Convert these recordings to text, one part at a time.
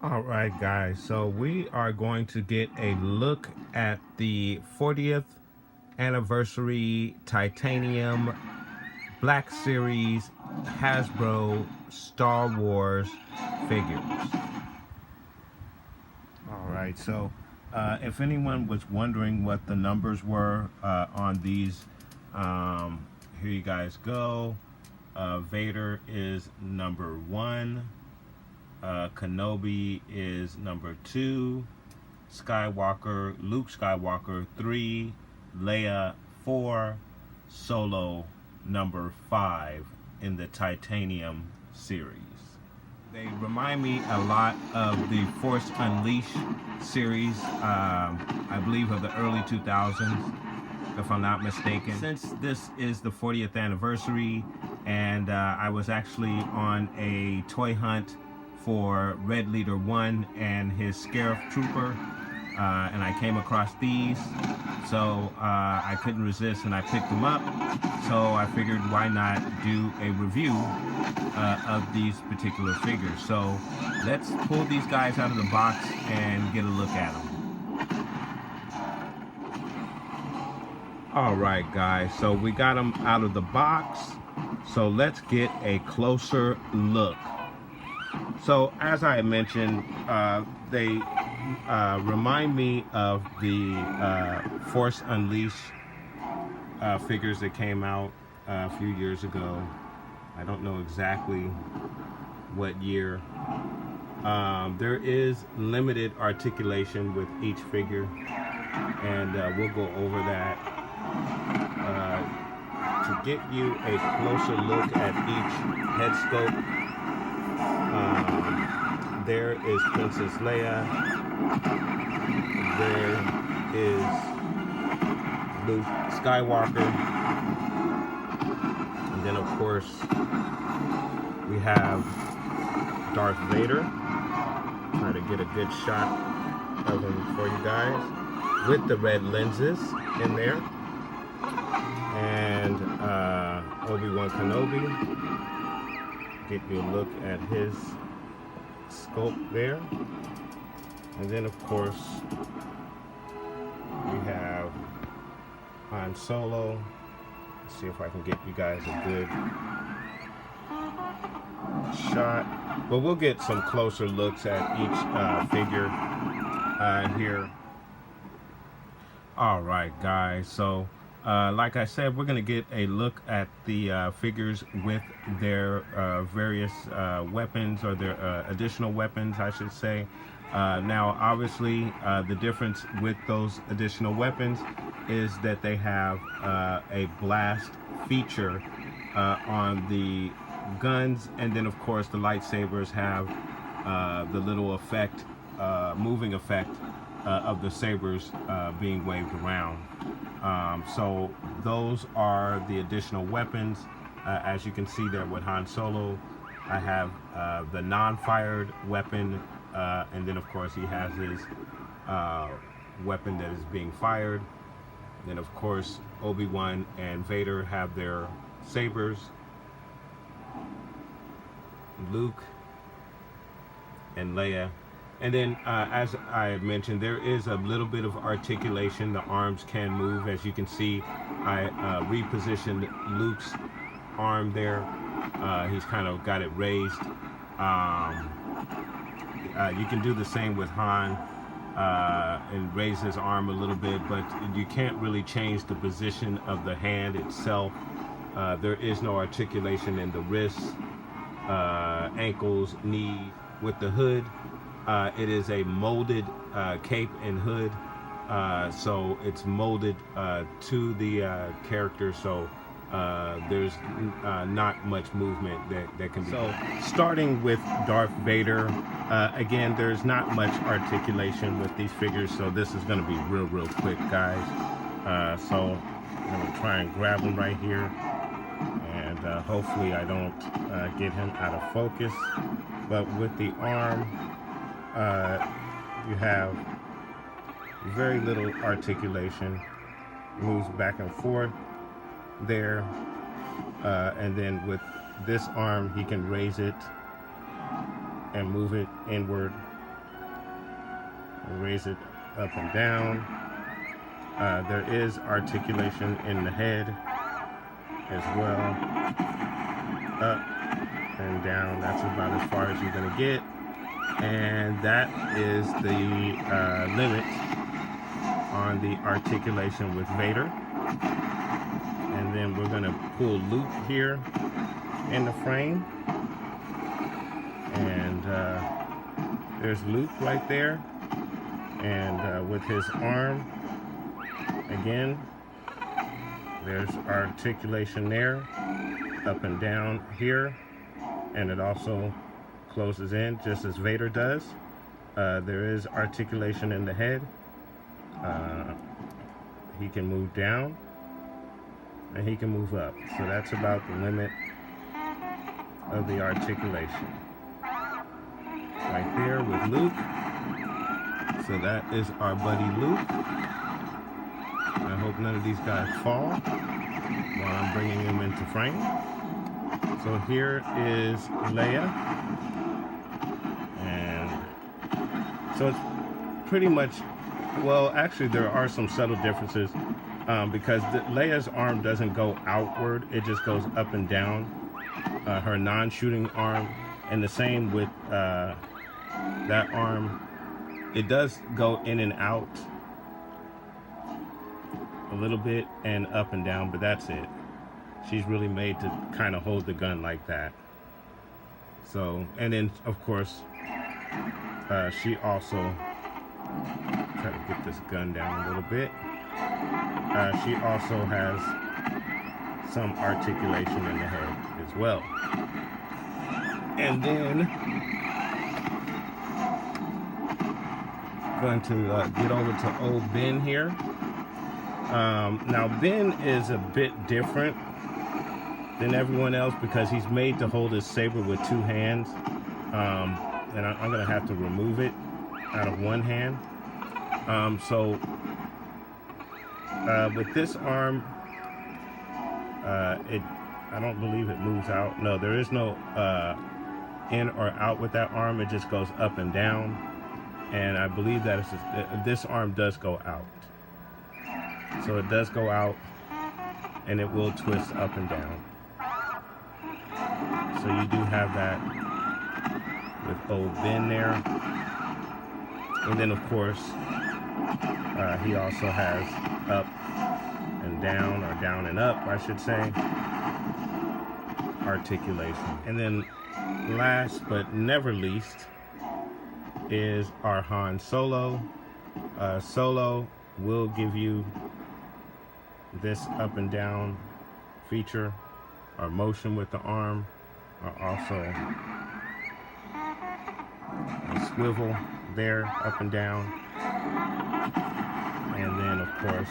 All right, guys, so we are going to get a look at the 40th anniversary titanium Black Series Hasbro Star Wars figures. All right, so if anyone was wondering what the numbers were on these, here you guys go. Vader is number 1. Kenobi is number 2, Luke Skywalker 3, Leia 4, Solo number 5 in the Titanium series. They remind me a lot of the Force Unleashed series, I believe of the early 2000s, if I'm not mistaken. Since this is the 40th anniversary, and I was actually on a toy hunt for Red Leader 1 and his Scarif Trooper, and I came across these, so I couldn't resist and I picked them up. So I figured, why not do a review of these particular figures. So let's pull these guys out of the box and get a look at them. All right, guys, so we got them out of the box, so let's get a closer look. So as I mentioned, they remind me of the Force Unleashed figures that came out a few years ago. I don't know exactly what year. There is limited articulation with each figure, and we'll go over that. To get you a closer look at each head sculpt, there is Princess Leia, there is Luke Skywalker, and then of course we have Darth Vader. Try to get a good shot of him for you guys with the red lenses in there, and Obi-Wan Kenobi. Get you a look at his sculpt there, and then of course we have Han Solo. Let's see if I can get you guys a good shot, but we'll get some closer looks at each figure here. All right, guys, so like I said, we're going to get a look at the figures with their various weapons, or their additional weapons, I should say. Now, obviously, the difference with those additional weapons is that they have a blast feature on the guns, and then, of course, the lightsabers have the little effect, moving effect of the sabers being waved around. So those are the additional weapons. As you can see there with Han Solo, I have the non-fired weapon, and then of course he has his weapon that is being fired. Then of course Obi-Wan and Vader have their sabers. Luke and Leia. And then, as I mentioned, there is a little bit of articulation. The arms can move. As you can see, I repositioned Luke's arm there. He's kind of got it raised. You can do the same with Han and raise his arm a little bit, but you can't really change the position of the hand itself. There is no articulation in the wrists, ankles, knees. With the hood, it is a molded cape and hood, so it's molded to the character, so there's not much movement that can be. So starting with Darth Vader, again, there's not much articulation with these figures, so this is going to be real quick, guys. So I'm going to try and grab them right here, and and hopefully I don't get him out of focus. But with the arm, you have very little articulation, moves back and forth there, and then with this arm he can raise it and move it inward, raise it up and down. There is articulation in the head as well, up and down. That's about as far as you're going to get, and that is the limit on the articulation with Vader. And then we're going to pull Luke here in the frame, and there's Luke right there, and with his arm again, there's articulation there, up and down here, and it also closes in just as Vader does. There is articulation in the head. He can move down and he can move up. So that's about the limit of the articulation right there with Luke. So that is our buddy Luke. I hope none of these guys fall while I'm bringing them into frame. So here is Leia, and so it's pretty much, well, actually there are some subtle differences because Leia's arm doesn't go outward, it just goes up and down, her non-shooting arm, and the same with that arm. It does go in and out a little bit and up and down, but that's it. She's really made to kind of hold the gun like that. So, and then of course she also, try to get this gun down a little bit, she also has some articulation in the head as well. And then going to get over to old Ben here. Now Ben is a bit different than everyone else because he's made to hold his saber with two hands, and I'm gonna have to remove it out of one hand. So with this arm, I don't believe it moves out. No, there is no in or out with that arm. It just goes up and down, and I believe that this arm does go out. So it does go out, and it will twist up and down. So you do have that with old Ben there. And then of course, he also has up and down, or down and up, I should say, articulation. And then last but never least is our Han Solo. Solo will give you this up and down feature, or motion with the arm, or also a swivel there, up and down. And then of course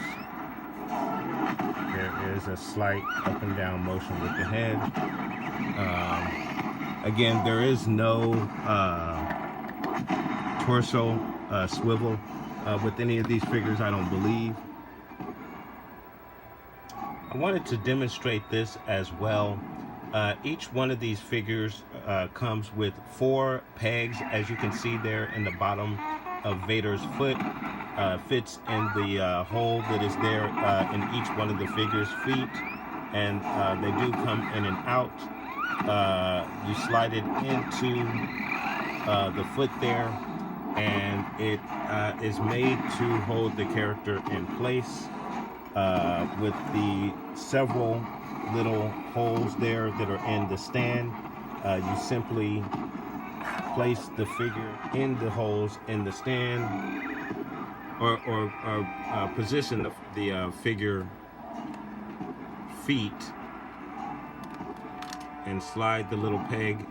there is a slight up and down motion with the head. Again, there is no torso swivel with any of these figures, I don't believe. I wanted to demonstrate this as well. Each one of these figures comes with 4 pegs, as you can see there in the bottom of Vader's foot. Fits in the hole that is there in each one of the figures' feet, and they do come in and out. You slide it into the foot there, and it is made to hold the character in place with the several little holes there that are in the stand. You simply place the figure in the holes in the stand, or position the figure feet and slide the little peg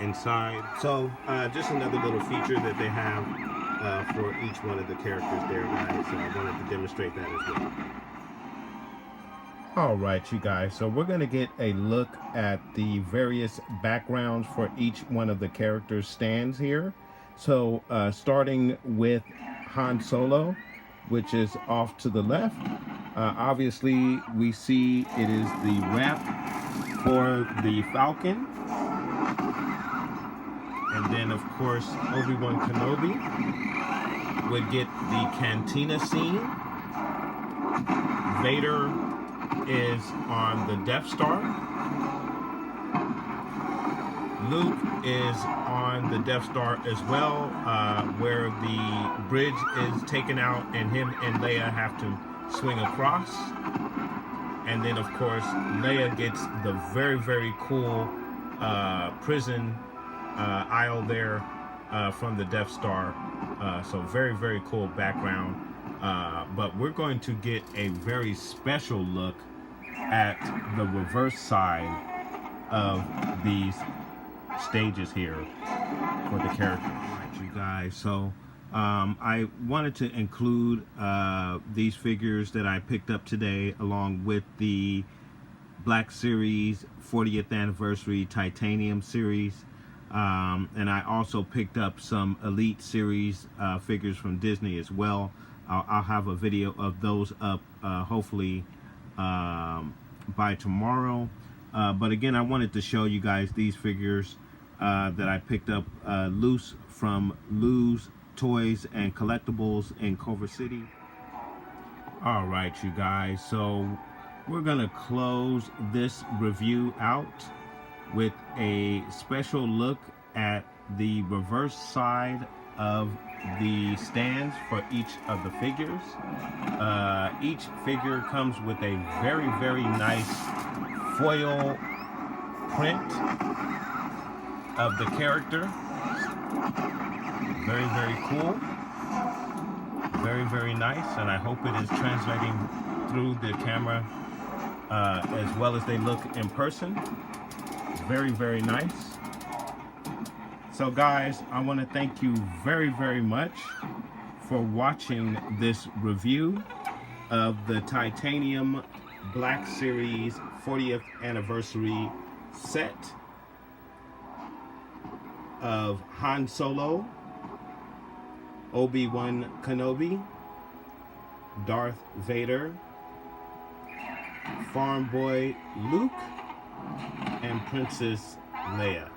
inside. So just another little feature that they have for each one of the characters there, guys. So I wanted to demonstrate that as well. All right, you guys. So we're going to get a look at the various backgrounds for each one of the characters' stands here. So starting with Han Solo, which is off to the left. Obviously, we see it is the ramp for the Falcon. And then, of course, Obi-Wan Kenobi would get the cantina scene. Vader is on the Death Star. Luke is on the Death Star as well, where the bridge is taken out and him and Leia have to swing across. And then, of course, Leia gets the very, very cool prison aisle there from the Death Star. So very, very cool background. But we're going to get a very special look at the reverse side of these stages here for the characters. All right, you guys. So I wanted to include these figures that I picked up today along with the Black Series 40th Anniversary Titanium Series. And I also picked up some Elite Series figures from Disney as well. I'll have a video of those up hopefully by tomorrow. But again, I wanted to show you guys these figures that I picked up loose from Lou's Toys and Collectibles in Culver City. All right, you guys. So we're gonna close this review out with a special look at the reverse side of the stands for each of the figures. Each figure comes with a very, very nice foil print of the character. Very, very cool. Very, very nice, and I hope it is translating through the camera as well as they look in person. Very, very nice. So guys, I want to thank you very, very much for watching this review of the Titanium Black Series 40th Anniversary set of Han Solo, Obi-Wan Kenobi, Darth Vader, Farm Boy Luke, and Princess Leia.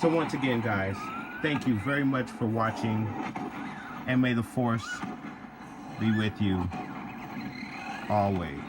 So once again, guys, thank you very much for watching, and may the Force be with you always.